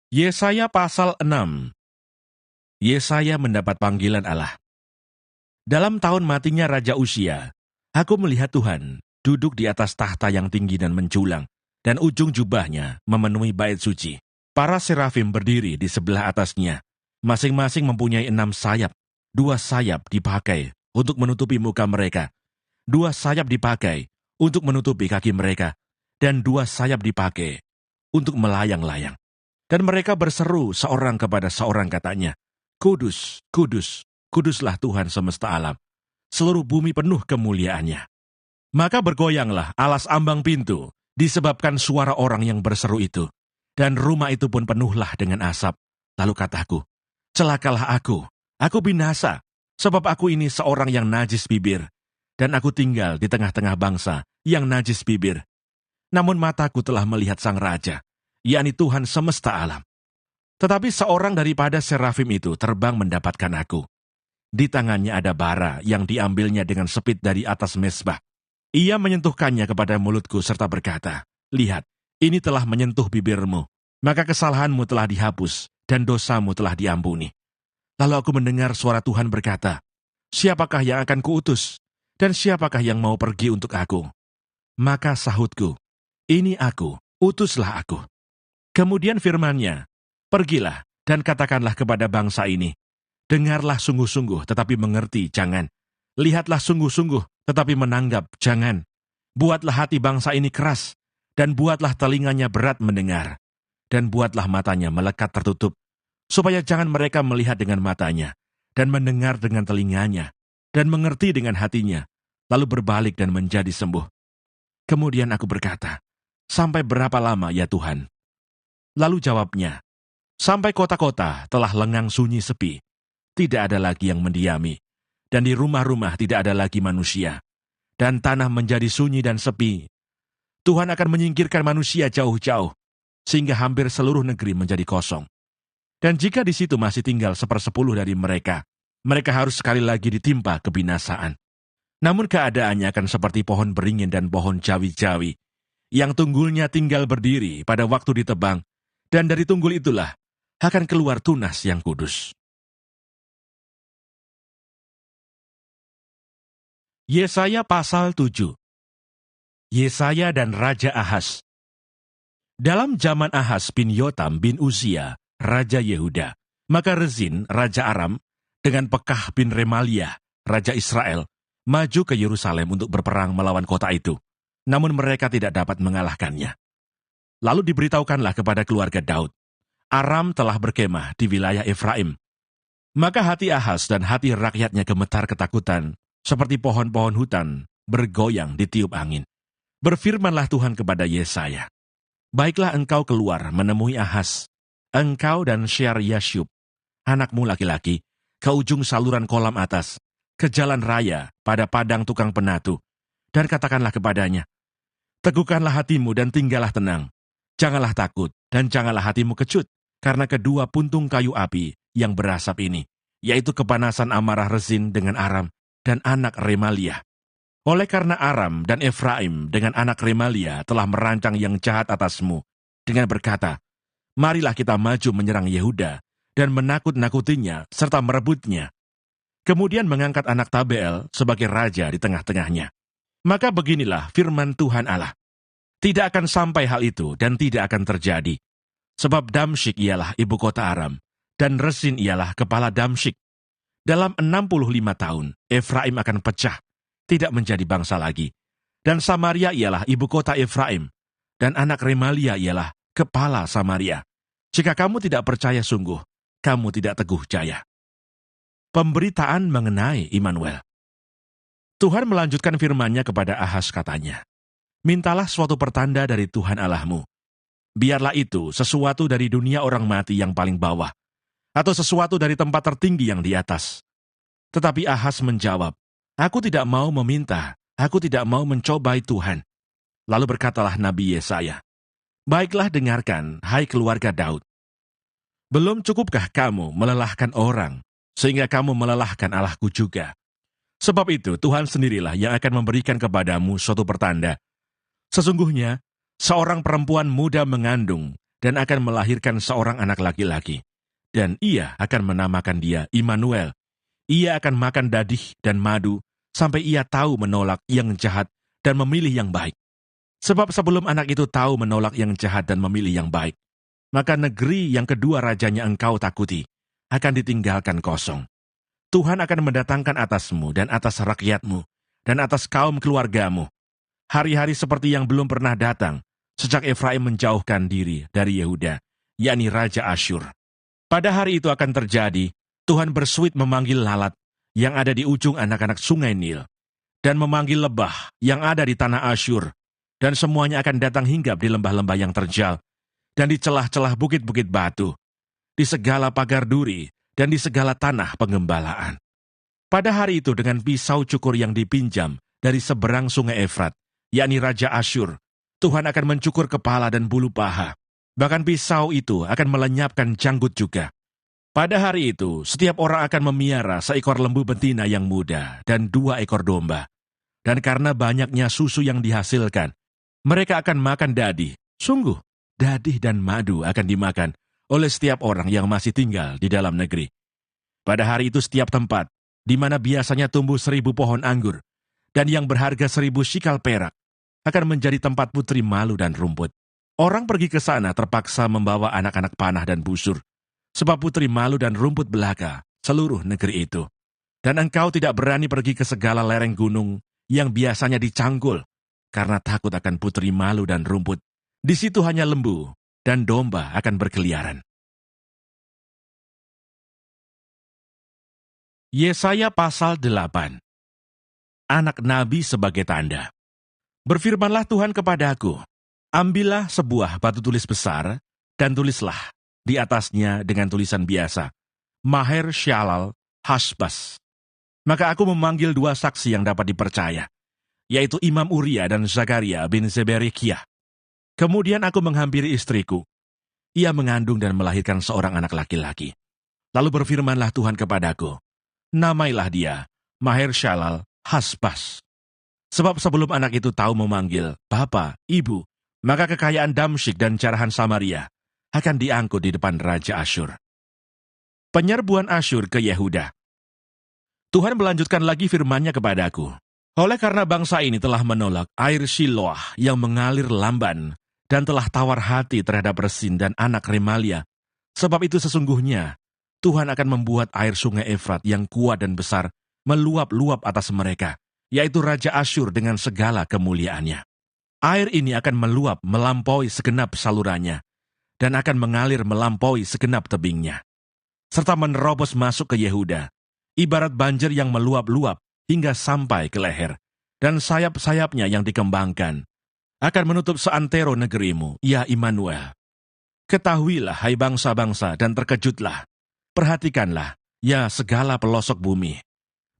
Yesaya pasal 6. Yesaya mendapat panggilan Allah. Dalam tahun matinya Raja Uzia, aku melihat Tuhan duduk di atas tahta yang tinggi dan menjulang, dan ujung jubahnya memenuhi bait suci. Para serafim berdiri di sebelah atasnya, masing-masing mempunyai 6 sayap. 2 sayap dipakai untuk menutupi muka mereka, 2 sayap dipakai untuk menutupi kaki mereka, dan 2 sayap dipakai untuk melayang-layang. Dan mereka berseru seorang kepada seorang, katanya, Kudus, kudus, kuduslah Tuhan semesta alam. Seluruh bumi penuh kemuliaannya. Maka bergoyanglah alas ambang pintu, disebabkan suara orang yang berseru itu. Dan rumah itu pun penuhlah dengan asap. Lalu kataku, celakalah aku binasa, sebab aku ini seorang yang najis bibir. Dan aku tinggal di tengah-tengah bangsa yang najis bibir. Namun mataku telah melihat Sang Raja, yakni Tuhan semesta alam. Tetapi seorang daripada serafim itu terbang mendapatkan aku. Di tangannya ada bara yang diambilnya dengan sepit dari atas mezbah. Ia menyentuhkannya kepada mulutku serta berkata, lihat, ini telah menyentuh bibirmu, maka kesalahanmu telah dihapus dan dosamu telah diampuni. Lalu aku mendengar suara Tuhan berkata, siapakah yang akan kuutus, dan siapakah yang mau pergi untuk aku? Maka sahutku, ini aku, utuslah aku. Kemudian firman-Nya, pergilah dan katakanlah kepada bangsa ini, dengarlah sungguh-sungguh tetapi mengerti jangan. Lihatlah sungguh-sungguh tetapi menanggap jangan. Buatlah hati bangsa ini keras, dan buatlah telinganya berat mendengar. Dan buatlah matanya melekat tertutup, supaya jangan mereka melihat dengan matanya, dan mendengar dengan telinganya, dan mengerti dengan hatinya, lalu berbalik dan menjadi sembuh. Kemudian aku berkata, sampai berapa lama ya Tuhan? Lalu jawabnya, sampai kota-kota telah lengang sunyi sepi, tidak ada lagi yang mendiami, dan di rumah-rumah tidak ada lagi manusia, dan tanah menjadi sunyi dan sepi. Tuhan akan menyingkirkan manusia jauh-jauh, sehingga hampir seluruh negeri menjadi kosong. Dan jika di situ masih tinggal 1/10 dari mereka, mereka harus sekali lagi ditimpa kebinasaan. Namun keadaannya akan seperti pohon beringin dan pohon jawi-jawi, yang tunggulnya tinggal berdiri pada waktu ditebang, dan dari tunggul itulah akan keluar tunas yang kudus. Yesaya pasal 7. Yesaya dan Raja Ahaz. Dalam zaman Ahaz bin Yotam bin Uzia, Raja Yehuda, maka Rezin, Raja Aram, dengan Pekah bin Remaliah, Raja Israel, maju ke Yerusalem untuk berperang melawan kota itu. Namun mereka tidak dapat mengalahkannya. Lalu diberitahukanlah kepada keluarga Daud, Aram telah berkemah di wilayah Efraim. Maka hati Ahaz dan hati rakyatnya gemetar ketakutan, seperti pohon-pohon hutan bergoyang ditiup angin. Berfirmanlah Tuhan kepada Yesaya, baiklah engkau keluar menemui Ahaz, engkau dan Syar-Yashub, anakmu laki-laki, ke ujung saluran kolam atas, ke jalan raya pada padang tukang penatu, dan katakanlah kepadanya, teguhkanlah hatimu dan tinggallah tenang. Janganlah takut dan janganlah hatimu kecut, karena kedua puntung kayu api yang berasap ini, yaitu kepanasan amarah Rezin dengan Aram dan anak Remaliah. Oleh karena Aram dan Efraim dengan anak Remaliah telah merancang yang jahat atasmu, dengan berkata, marilah kita maju menyerang Yehuda dan menakut-nakutinya serta merebutnya. Kemudian mengangkat anak Tabeel sebagai raja di tengah-tengahnya. Maka beginilah firman Tuhan Allah. Tidak akan sampai hal itu dan tidak akan terjadi. Sebab Damsyik ialah ibu kota Aram, dan Rezin ialah kepala Damsyik. Dalam 65 tahun, Efraim akan pecah, tidak menjadi bangsa lagi. Dan Samaria ialah ibu kota Efraim, dan anak Remaliah ialah kepala Samaria. Jika kamu tidak percaya sungguh, kamu tidak teguh jaya. Pemberitaan mengenai Immanuel. Tuhan melanjutkan firman-Nya kepada Ahaz, katanya, mintalah suatu pertanda dari Tuhan Allahmu. Biarlah itu sesuatu dari dunia orang mati yang paling bawah, atau sesuatu dari tempat tertinggi yang di atas. Tetapi Ahaz menjawab, aku tidak mau meminta, aku tidak mau mencobai Tuhan. Lalu berkatalah Nabi Yesaya, baiklah dengarkan, hai keluarga Daud. Belum cukupkah kamu melelahkan orang, sehingga kamu melelahkan Allahku juga? Sebab itu Tuhan sendirilah yang akan memberikan kepadamu suatu pertanda. Sesungguhnya, seorang perempuan muda mengandung dan akan melahirkan seorang anak laki-laki. Dan ia akan menamakan dia Immanuel. Ia akan makan dadih dan madu, sampai ia tahu menolak yang jahat dan memilih yang baik. Sebab sebelum anak itu tahu menolak yang jahat dan memilih yang baik, maka negeri yang kedua rajanya engkau takuti akan ditinggalkan kosong. Tuhan akan mendatangkan atasmu dan atas rakyatmu dan atas kaum keluargamu hari-hari seperti yang belum pernah datang sejak Efraim menjauhkan diri dari Yehuda, yakni Raja Asyur. Pada hari itu akan terjadi, Tuhan bersuit memanggil lalat yang ada di ujung anak-anak sungai Nil, dan memanggil lebah yang ada di tanah Asyur, dan semuanya akan datang hinggap di lembah-lembah yang terjal, dan di celah-celah bukit-bukit batu, di segala pagar duri, dan di segala tanah pengembalaan. Pada hari itu dengan pisau cukur yang dipinjam dari seberang sungai Efrat, yakni Raja Asyur, Tuhan akan mencukur kepala dan bulu paha. Bahkan pisau itu akan melenyapkan janggut juga. Pada hari itu, setiap orang akan memiara seekor lembu betina yang muda dan 2 ekor domba. Dan karena banyaknya susu yang dihasilkan, mereka akan makan dadih. Sungguh, dadih dan madu akan dimakan oleh setiap orang yang masih tinggal di dalam negeri. Pada hari itu setiap tempat, di mana biasanya tumbuh 1000 pohon anggur, dan yang berharga 1000 shikal perak, akan menjadi tempat putri malu dan rumput. Orang pergi ke sana terpaksa membawa anak-anak panah dan busur, sebab putri malu dan rumput belaka seluruh negeri itu. Dan engkau tidak berani pergi ke segala lereng gunung yang biasanya dicangkul, karena takut akan putri malu dan rumput. Di situ hanya lembu dan domba akan berkeliaran. Yesaya pasal 8. Anak nabi sebagai tanda. Berfirmanlah Tuhan kepadaku, ambillah sebuah batu tulis besar, dan tulislah di atasnya dengan tulisan biasa, Maher Shalal Hasbas. Maka aku memanggil 2 saksi yang dapat dipercaya, yaitu Imam Uria dan Zakaria bin Zeberekiah. Kemudian aku menghampiri istriku. Ia mengandung dan melahirkan seorang anak laki-laki. Lalu berfirmanlah Tuhan kepadaku, namailah dia Maher Shalal Hasbas. Sebab sebelum anak itu tahu memanggil Bapa, Ibu, maka kekayaan Damsyik dan jarahan Samaria akan diangkut di depan Raja Asyur. Penyerbuan Asyur ke Yehuda. Tuhan melanjutkan lagi firman-Nya kepadaku. Oleh karena bangsa ini telah menolak air Shiloah yang mengalir lamban, dan telah tawar hati terhadap Resin dan anak Remalia, sebab itu sesungguhnya Tuhan akan membuat air sungai Efrat yang kuat dan besar meluap-luap atas mereka, yaitu Raja Asyur dengan segala kemuliaannya. Air ini akan meluap melampaui segenap salurannya, dan akan mengalir melampaui segenap tebingnya, serta menerobos masuk ke Yehuda, ibarat banjir yang meluap-luap hingga sampai ke leher, dan sayap-sayapnya yang dikembangkan akan menutup seantero negerimu, ya Immanuel. Ketahuilah, hai bangsa-bangsa, dan terkejutlah. Perhatikanlah, ya segala pelosok bumi.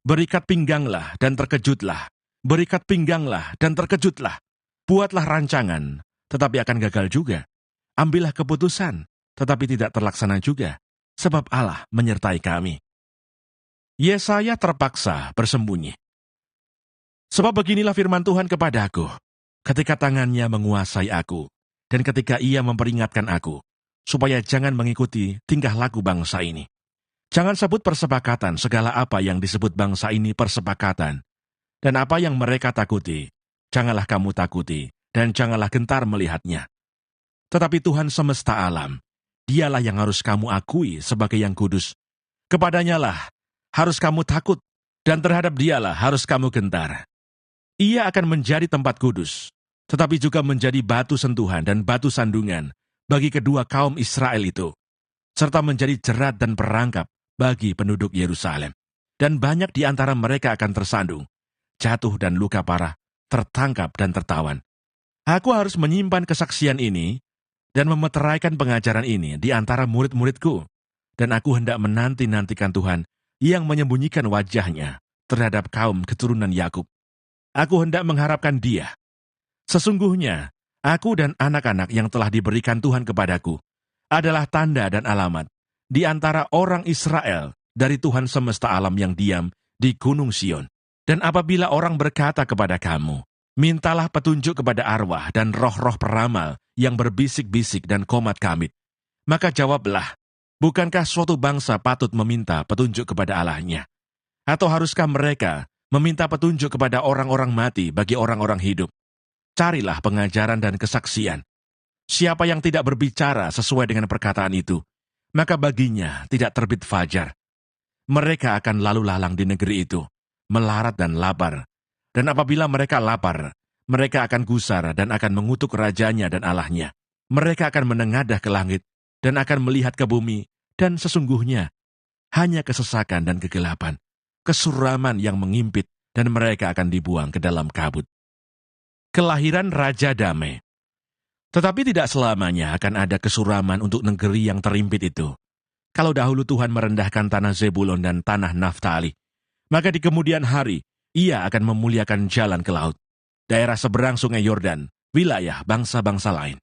Berikat pingganglah dan terkejutlah. Berikat pingganglah dan terkejutlah. Buatlah rancangan, tetapi akan gagal juga. Ambillah keputusan, tetapi tidak terlaksana juga, sebab Allah menyertai kami. Yesaya terpaksa bersembunyi. Sebab beginilah firman Tuhan kepadaku, ketika tangannya menguasai aku, dan ketika ia memperingatkan aku, supaya jangan mengikuti tingkah laku bangsa ini. Jangan sebut persepakatan segala apa yang disebut bangsa ini persepakatan, dan apa yang mereka takuti, janganlah kamu takuti, dan janganlah gentar melihatnya. Tetapi Tuhan semesta alam, dialah yang harus kamu akui sebagai yang kudus. Kepadanya lah harus kamu takut, dan terhadap dialah harus kamu gentar. Ia akan menjadi tempat kudus, tetapi juga menjadi batu sentuhan dan batu sandungan bagi kedua kaum Israel itu, serta menjadi jerat dan perangkap bagi penduduk Yerusalem. Dan banyak di antara mereka akan tersandung, jatuh dan luka parah, tertangkap dan tertawan. Aku harus menyimpan kesaksian ini dan memeteraikan pengajaran ini di antara murid-muridku, dan aku hendak menanti-nantikan Tuhan yang menyembunyikan wajahnya terhadap kaum keturunan Yakub. Aku hendak mengharapkan Dia. Sesungguhnya, aku dan anak-anak yang telah diberikan Tuhan kepadaku adalah tanda dan alamat di antara orang Israel dari Tuhan semesta alam yang diam di Gunung Sion. Dan apabila orang berkata kepada kamu, mintalah petunjuk kepada arwah dan roh-roh peramal yang berbisik-bisik dan komat-kamit. Maka jawablah, bukankah suatu bangsa patut meminta petunjuk kepada Allahnya? Atau haruskah mereka meminta petunjuk kepada orang-orang mati bagi orang-orang hidup? Carilah pengajaran dan kesaksian. Siapa yang tidak berbicara sesuai dengan perkataan itu, maka baginya tidak terbit fajar. Mereka akan lalu lalang di negeri itu, melarat dan lapar. Dan apabila mereka lapar, mereka akan gusar dan akan mengutuk rajanya dan Allahnya. Mereka akan menengadah ke langit dan akan melihat ke bumi, dan sesungguhnya hanya kesesakan dan kegelapan, kesuraman yang mengimpit, dan mereka akan dibuang ke dalam kabut. Kelahiran Raja Damai. Tetapi tidak selamanya akan ada kesuraman untuk negeri yang terimpit itu. Kalau dahulu Tuhan merendahkan tanah Zebulon dan tanah Naftali, maka di kemudian hari Ia akan memuliakan jalan ke laut, daerah seberang sungai Yordan, wilayah bangsa-bangsa lain.